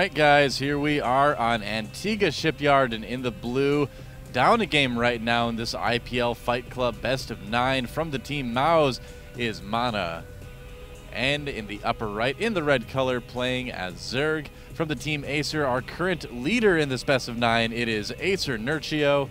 right, guys, here we are on Antiga Shipyard and in the blue. Down a game right now in this IPL Fight Club best of 9 from the team mouz.MaNa. And in the upper right, in the red color, playing as Zerg. From the team Acer, our current leader in this best of 9, it is Acer.Nerchio.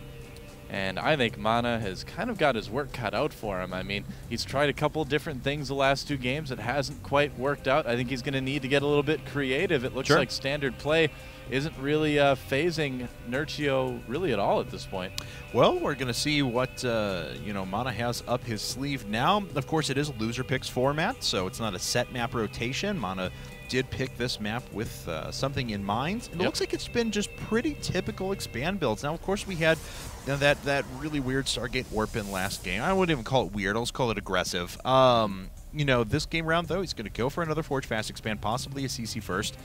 And I think MaNa has kind of got his work cut out for him. I mean, he's tried a couple different things the last 2 games. It hasn't quite worked out. I think he's going to need to get a little bit creative. It looks like standard play isn't really phasing Nerchio really at all at this point. Well, we're going to see what MaNa has up his sleeve now. Of course, it is a loser picks format, so it's not a set map rotation. MaNa did pick this map with something in mind. And it looks like it's been just pretty typical expand builds. Now, of course, we had that really weird Stargate warp in last game. I wouldn't even call it weird. I'll just call it aggressive. This game round, though, he's going to go for another Forge Fast expand, possibly a CC first.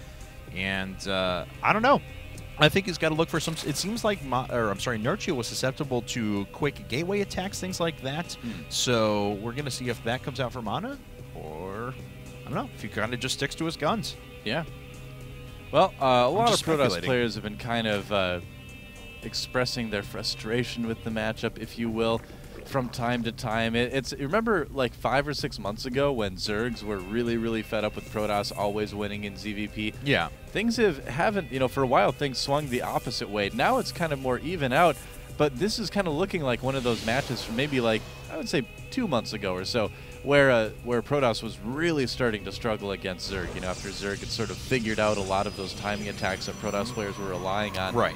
And I don't know. I think he's got to look for some. It seems like Nerchio was susceptible to quick gateway attacks, things like that. So we're going to see if that comes out for MaNa, or I don't know, if he kind of just sticks to his guns. Yeah. Well, a lot of Protoss players have been kind of expressing their frustration with the matchup, if you will, from time to time. Remember like 5 or 6 months ago when Zergs were really fed up with Protoss always winning in ZVP? Yeah. Things haven't, for a while things swung the opposite way. Now it's kind of more even out, but this is kind of looking like one of those matches from maybe like, I would say 2 months ago or so, where Protoss was really starting to struggle against Zerg, after Zerg had sort of figured out a lot of those timing attacks that Protoss players were relying on. Right.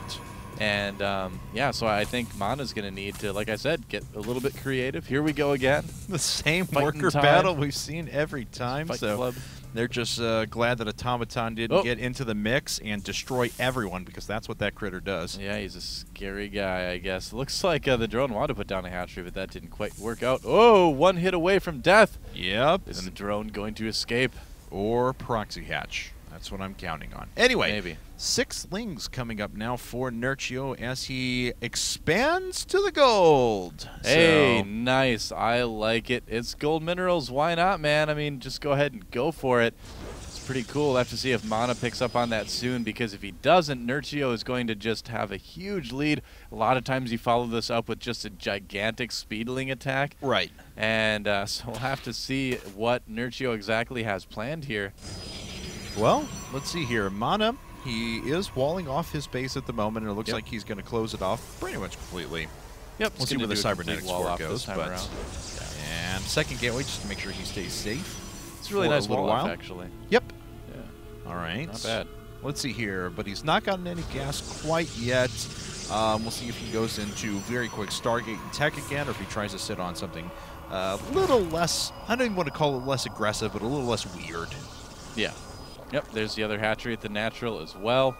And, so I think MaNa's going to need to, like I said, get a little bit creative. Here we go again. The same worker battle we've seen every time. So they're just glad that Automaton didn't get into the mix and destroy everyone, because that's what that critter does. Yeah, he's a scary guy, I guess. Looks like the drone wanted to put down a hatchery, but that didn't quite work out. Oh, 1 hit away from death. Yep. Is the drone going to escape? Or proxy hatch. That's what I'm counting on. Anyway, maybe 6 lings coming up now for Nerchio as he expands to the gold. Hey, nice. I like it. It's gold minerals. Why not, man? I mean, just go ahead and go for it. It's pretty cool. We'll have to see if MaNa picks up on that soon, because if he doesn't, Nerchio is going to just have a huge lead. A lot of times you follow this up with just a gigantic speedling attack. Right. And so we'll have to see what Nerchio exactly has planned here. Well, let's see here. MaNa, he is walling off his base at the moment, and it looks like he's going to close it off pretty much completely. Yep. We'll see where the cybernetic score goes. And second gateway, just to make sure he stays safe. It's a really nice wall off, actually. Yep. Yeah. All right. Not bad. Let's see here. But he's not gotten any gas quite yet. We'll see if he goes into very quick Stargate and Tech again, or if he tries to sit on something a little less, I don't even want to call it less aggressive, but a little less weird. Yeah. Yep, there's the other hatchery at the natural as well.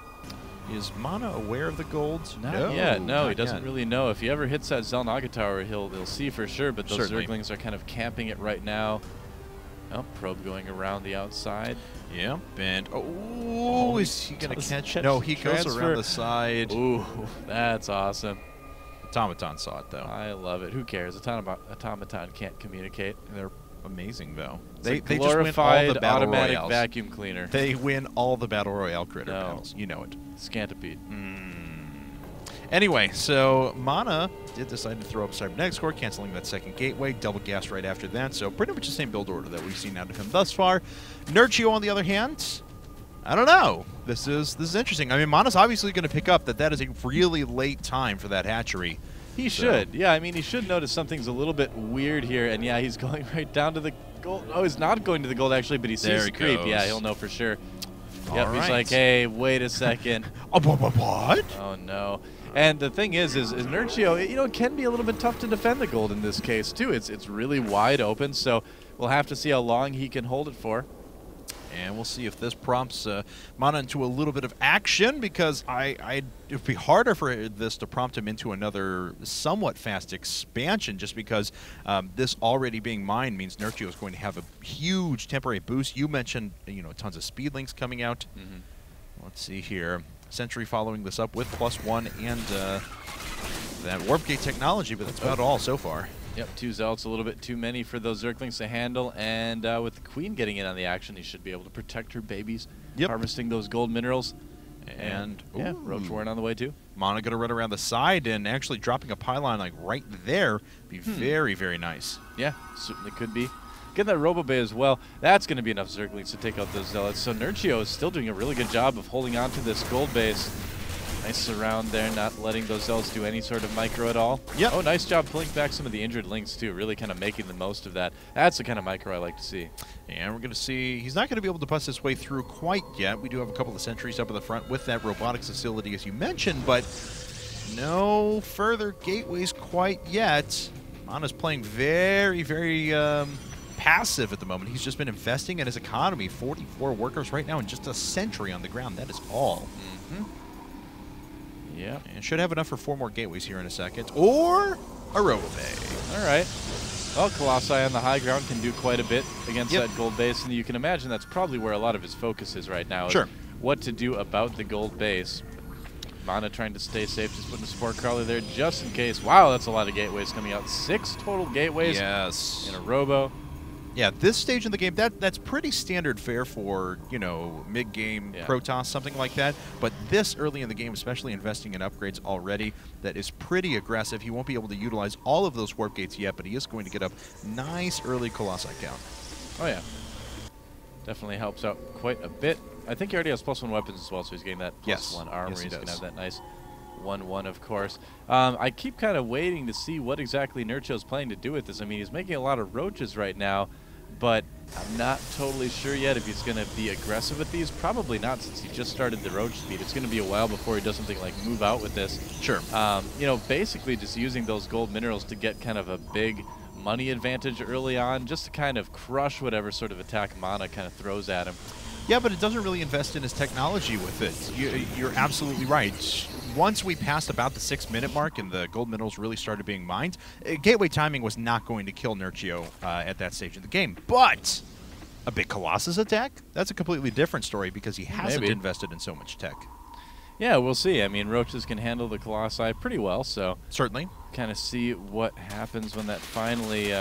Is MaNa aware of the golds? Not yet. No, he doesn't really know. If he ever hits that Zelnaga tower, he'll see for sure, but those Zerglings are kind of camping it right now. Oh, probe going around the outside. Yep, and is he going to catch it? No, he goes around the side. Ooh, that's awesome. Automaton saw it, though. I love it. Who cares? Automaton can't communicate. They're amazing, though. They just win all the battle automatic royales. Vacuum cleaner. They win all the battle royale critter battles. You know it. Scantipede. Anyway, so MaNa did decide to throw up cybernetic score, canceling that second gateway, double gas right after that. So pretty much the same build order that we've seen out of him thus far. Nerchio, on the other hand, I don't know. This is interesting. I mean, MaNa's obviously going to pick up that is a really late time for that hatchery. He should. Yeah, I mean, he should notice something's a little bit weird here. And, yeah, he's going right down to the gold. Oh, he's not going to the gold, actually, but he sees the creep. Yeah, he'll know for sure. Yep, he's like, hey, wait a second. What? Oh, no. And the thing is Nerchio, it can be a little bit tough to defend the gold in this case, too. It's really wide open, so we'll have to see how long he can hold it for. And we'll see if this prompts MaNa into a little bit of action, because it would be harder for this to prompt him into another somewhat fast expansion, just because this already being mined means Nerchio is going to have a huge temporary boost. You mentioned tons of speed links coming out. Let's see here. Sentry following this up with +1 and that warp gate technology, but that's about all so far. Yep, 2 Zealots, a little bit too many for those Zerglings to handle, and with the Queen getting in on the action, he should be able to protect her babies, harvesting those gold minerals. And yeah, Roach Warren on the way too. Mana going to run around the side and actually dropping a pylon like right there. Be very, very nice. Yeah, certainly could be. Get that Robo Bay as well. That's going to be enough Zerglings to take out those Zealots. So Nerchio is still doing a really good job of holding on to this gold base. Nice surround there, not letting those Zealots do any sort of micro at all. Yep. Oh, nice job pulling back some of the injured Lings too, really kind of making the most of that. That's the kind of micro I like to see. And we're going to see, he's not going to be able to bust his way through quite yet. We do have a couple of sentries up in the front with that robotics facility, as you mentioned, but no further gateways quite yet. Mana's playing very, very passive at the moment. He's just been investing in his economy. 44 workers right now and just a sentry on the ground. That is all. Yeah. And should have enough for 4 more gateways here in a second. Or a Robo Bay. All right. Well, Colossi on the high ground can do quite a bit against that gold base, and you can imagine that's probably where a lot of his focus is right now. Sure. What to do about the gold base. Mana trying to stay safe, just putting a Spore Crawler there just in case. Wow, that's a lot of gateways coming out. 6 total gateways in a Robo. Yeah, this stage in the game, that's pretty standard fare for, you know, mid-game Protoss, something like that. But this early in the game, especially investing in upgrades already, that is pretty aggressive. He won't be able to utilize all of those warp gates yet, but he is going to get up nice early Colossi count. Oh, yeah. Definitely helps out quite a bit. I think he already has +1 weapons as well, so he's getting that +1 armor. Yes, he's going to have that nice 1/1, of course. I keep kind of waiting to see what exactly Nerchio's planning to do with this. I mean, he's making a lot of roaches right now, but I'm not totally sure yet if he's going to be aggressive with these. Probably not, since he just started the roach speed. It's going to be a while before he does something like move out with this. Sure. You know, basically just using those gold minerals to get kind of a big money advantage early on, just to kind of crush whatever sort of attack Mana kind of throws at him. Yeah, but it doesn't really invest in his technology with it. You're absolutely right. Once we passed about the 6-minute mark and the gold minerals really started being mined, gateway timing was not going to kill Nerchio at that stage of the game. But a big Colossus attack? That's a completely different story because he hasn't invested in so much tech. Yeah, we'll see. I mean, roaches can handle the Colossi pretty well, so certainly kind of see what happens when that finally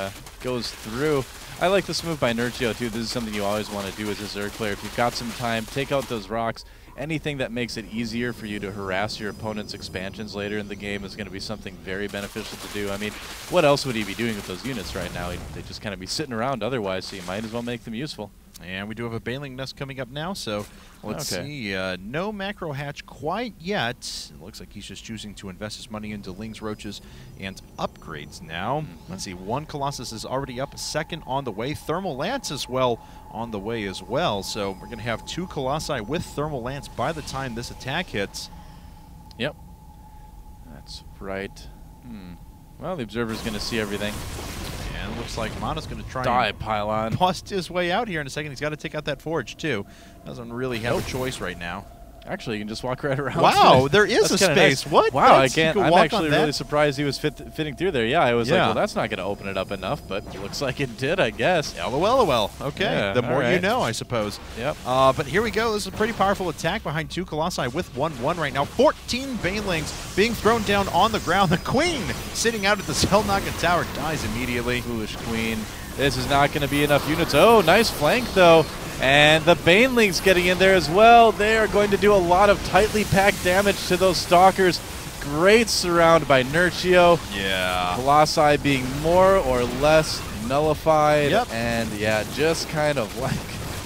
goes through. I like this move by Nerchio, too. This is something you always want to do as a Zerg player. If you've got some time, take out those rocks. Anything that makes it easier for you to harass your opponent's expansions later in the game is going to be something very beneficial to do. I mean, what else would he be doing with those units right now? They'd just kind of be sitting around otherwise, so you might as well make them useful. And we do have a Baneling Nest coming up now, so let's see. No macro hatch quite yet. It looks like he's just choosing to invest his money into Lings, Roaches, and upgrades now. Let's see. 1 Colossus is already up, a 2nd on the way. Thermal Lance as well on the way as well. So we're going to have 2 Colossi with Thermal Lance by the time this attack hits. Yep. That's right. Well, the Observer's going to see everything. And it looks like Mana's going to try and pylon. Bust his way out here in a second. He's got to take out that forge, too. Doesn't really have a choice right now. Actually, you can just walk right around. Wow, there is a space. Nice. What? Wow, I'm actually really surprised he was fitting through there. Yeah, I was like, well, that's not going to open it up enough, but it looks like it did, I guess. LOL. Okay, yeah, the more you know, I suppose. Yep. But here we go. This is a pretty powerful attack behind 2 Colossi with 1/1 right now. 14 Banelings being thrown down on the ground. The Queen sitting out at the Selnaga Tower dies immediately. Foolish Queen. This is not going to be enough units. Oh, nice flank, though. And the Banelings getting in there as well. They are going to do a lot of tightly packed damage to those Stalkers. Great surround by Nerchio. Yeah. Colossi being more or less nullified. Yep. And, yeah, just kind of like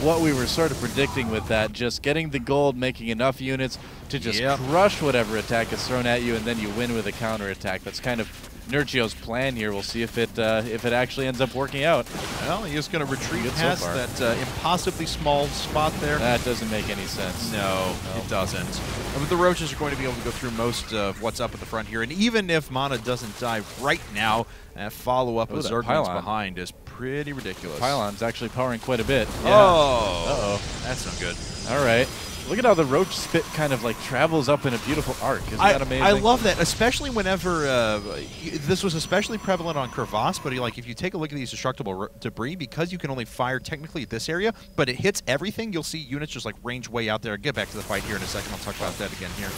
what we were sort of predicting with that. Just getting the gold, making enough units to just crush whatever attack is thrown at you, and then you win with a counterattack. That's kind of Nerchio's plan here. We'll see if it actually ends up working out. Well, he is going to retreat past that impossibly small spot there. That doesn't make any sense. No, it doesn't. But the Roaches are going to be able to go through most of what's up at the front here. And even if Mana doesn't die right now, that follow-up with Zerglings behind is pretty ridiculous. Pylon's actually powering quite a bit. Yeah. Oh, that's not good. All right. Look at how the roach spit kind of like travels up in a beautiful arc. Isn't that amazing? I love that, especially whenever this was especially prevalent on Crevasse. But if you take a look at these destructible debris, because you can only fire technically at this area, but it hits everything, you'll see units just like range way out there. I'll get back to the fight here in a second. I'll talk about that again here.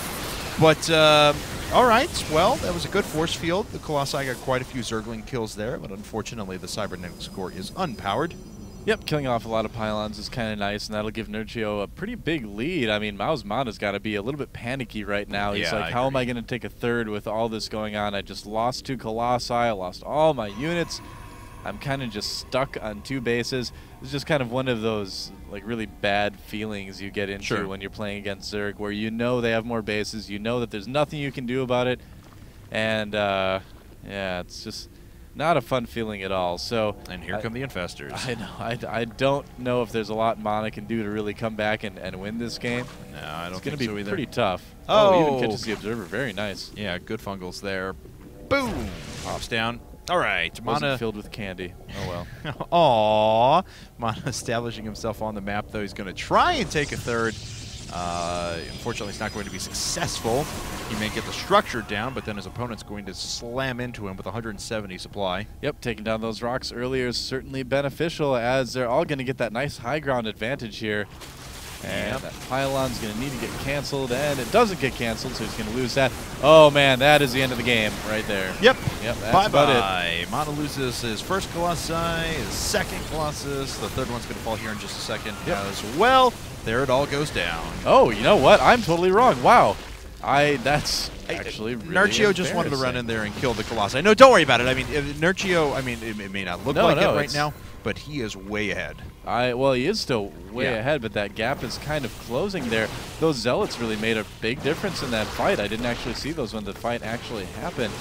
But all right, well, that was a good force field. The Colossi got quite a few Zergling kills there, but unfortunately the cybernetics core is unpowered. Yep, killing off a lot of pylons is kind of nice, and that'll give Nerchio a pretty big lead. I mean, mouz.MaNa's got to be a little bit panicky right now. He's like, how am I going to take a third with all this going on? I just lost 2 Colossi. I lost all my units. I'm kind of just stuck on 2 bases. It's just kind of one of those like really bad feelings you get into when you're playing against Zerg, where you know they have more bases, you know that there's nothing you can do about it, and yeah, it's just not a fun feeling at all. So and here come the infestors. I know. I don't know if there's a lot Mana can do to really come back and win this game. No, I don't think so. It's going to be either. pretty tough. Oh, even catches the Observer. Very nice. Yeah, good fungals there. Boom! Pops down. All right, Mana filled with candy. Oh well. Aww. Mana establishing himself on the map, though. He's going to try and take a third. Unfortunately, it's not going to be successful. He may get the structure down, but then his opponent's going to slam into him with 170 supply. Yep, taking down those rocks earlier is certainly beneficial, as they're all going to get that nice high ground advantage here. And that pylon's going to need to get canceled, and it doesn't get canceled, so he's going to lose that. Oh, man, that is the end of the game right there. Yep, that's about it. Mana loses his first Colossi, his second Colossus. The third one's going to fall here in just a second as well. There it all goes down. Oh, you know what? I'm totally wrong. Wow. That's actually really Nerchio just wanted to run in there and kill the Colossi. No, don't worry about it. I mean, Nerchio, I mean, it may not look like it right now, but he is way ahead. Well, he is still way ahead, but that gap is kind of closing there. Those Zealots really made a big difference in that fight. I didn't actually see those when the fight actually happened.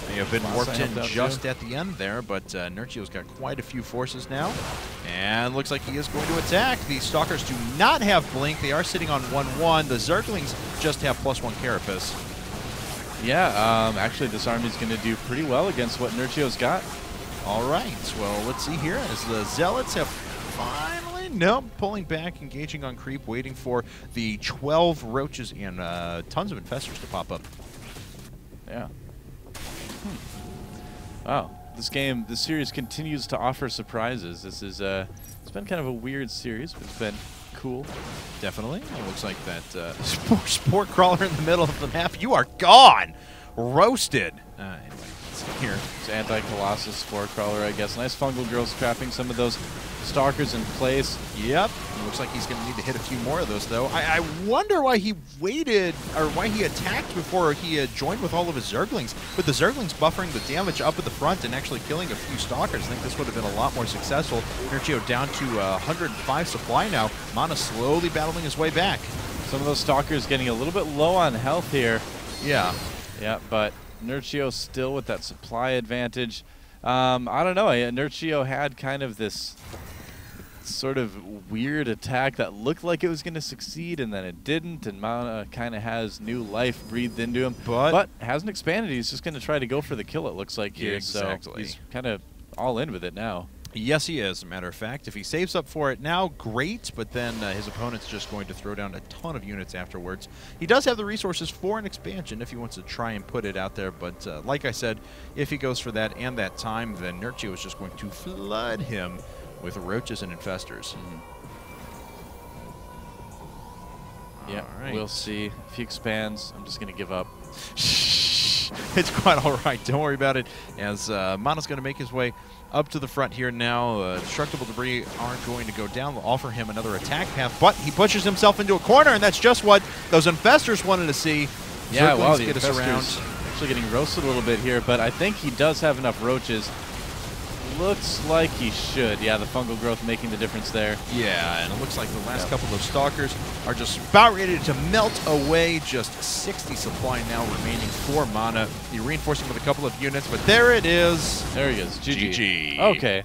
They have been warped in just at the end there, but Nerchio's got quite a few forces now. And looks like he is going to attack. The Stalkers do not have Blink. They are sitting on 1-1. The Zerglings just have +1 Carapace. Yeah, actually this army's going to do pretty well against what Nerchio's got. All right, well, let's see here as the Zealots have finally, pulling back, engaging on creep, waiting for the 12 roaches and tons of infestors to pop up. Yeah. Wow, this series continues to offer surprises. This is it's been kind of a weird series, but it's been cool. Definitely. It looks like that sport crawler in the middle of the map. You are gone, roasted. Anyway, let's see here. It's anti-Colossus sport crawler, I guess. Nice fungal girls trapping some of those Stalkers in place. Yep. It looks like he's going to need to hit a few more of those, though. I wonder why he waited, or why he attacked before he had joined with all of his Zerglings. With the Zerglings buffering the damage up at the front and actually killing a few Stalkers, I think this would have been a lot more successful. Nerchio down to 105 supply now. Mana slowly battling his way back. Some of those Stalkers getting a little bit low on health here. Yeah. Yeah, but Nerchio still with that supply advantage. I don't know. Nerchio had kind of this sort of weird attack that looked like it was going to succeed, and then it didn't, and Mana kind of has new life breathed into him, but hasn't expanded. He's just going to try to go for the kill, it looks like here. Exactly. So he's kind of all in with it now. Yes, he is, as a matter of fact. If he saves up for it now, great, but then his opponent's just going to throw down a ton of units afterwards. He does have the resources for an expansion if he wants to try and put it out there, but like I said, if he goes for that and that time, then Nerchio is just going to flood him with roaches and infestors. Yeah, we'll see. If he expands, I'm just going to give up. It's quite all right. Don't worry about it, as Mana's going to make his way up to the front here now. Destructible debris aren't going to go down. They'll offer him another attack path, but he pushes himself into a corner, and that's just what those infestors wanted to see. Yeah, well, the infestors actually getting roasted a little bit here, but I think he does have enough roaches. Looks like he should. Yeah, the fungal growth making the difference there. Yeah, and it looks like the last couple of Stalkers are just about ready to melt away. Just 60 supply now remaining for Mana. He reinforcing with a couple of units, but there it is. There he is. GG. GG. Okay.